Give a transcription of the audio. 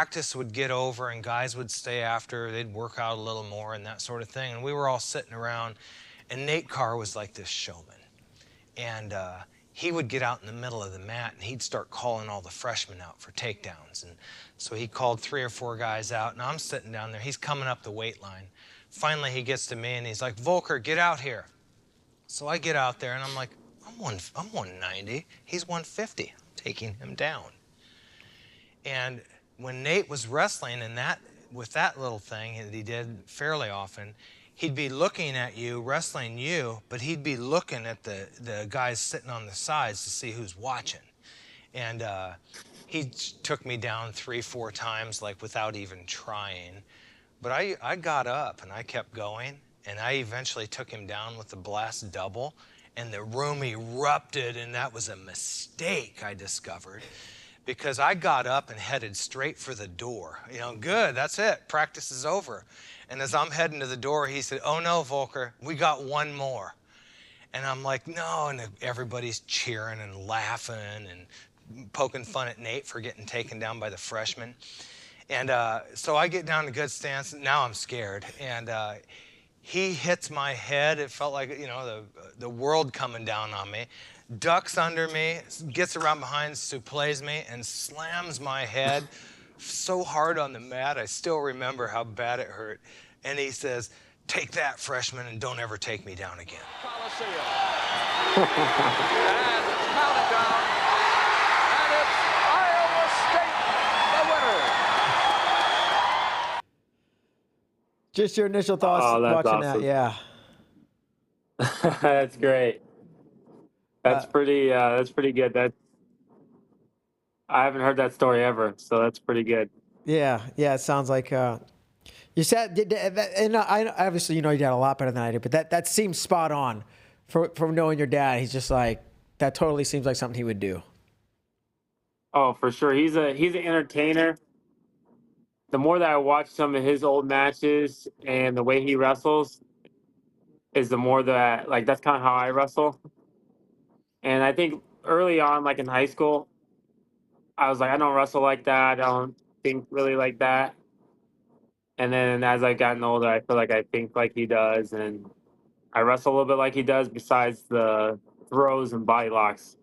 practice would get over and guys would stay after, they'd work out a little more and that sort of thing. And we were all sitting around, and Nate Carr was like this showman. And he would get out in the middle of the mat and he'd start calling all the freshmen out for takedowns. And so he called 3 or 4 guys out, and I'm sitting down there. He's coming up the weight line. Finally, he gets to me and he's like, Volker, get out here. So I get out there and I'm like, I'm 190. He's 150. I'm taking him down. And when Nate was wrestling and with that little thing that he did fairly often, he'd be looking at you, wrestling you, but he'd be looking at the guys sitting on the sides to see who's watching. And he took me down 3, 4 times, like without even trying. But I got up and I kept going, and I eventually took him down with the blast double, and the room erupted, and that was a mistake, I discovered, because I got up and headed straight for the door. You know, good, that's it, practice is over. And as I'm heading to the door, he said, oh no, Volker, we got one more. And I'm like, no, and everybody's cheering and laughing and poking fun at Nate for getting taken down by the freshman. And so I get down to good stance. Now I'm scared. And he hits my head. It felt like, you know, the world coming down on me. Ducks under me, gets around behind, suplees me, and slams my head so hard on the mat. I still remember how bad it hurt. And he says, take that, freshman, and don't ever take me down again. Coliseum. And it's counted down. And it's Iowa State, the winner. Just your initial thoughts watching awesome. that, yeah. That's great. That's pretty good. I haven't heard that story ever, so that's pretty good. Yeah, it sounds like you said, and I obviously you know your dad a lot better than I do, but that seems spot on from knowing your dad. He's just like, that totally seems like something he would do. Oh, for sure. He's an entertainer. The more that I watch some of his old matches and the way he wrestles is the more that, like, that's kind of how I wrestle. And I think early on, like in high school, I was like, I don't wrestle like that. I don't think really like that. And then as I've gotten older, I feel like I think like he does. And I wrestle a little bit like he does besides the throws and body locks.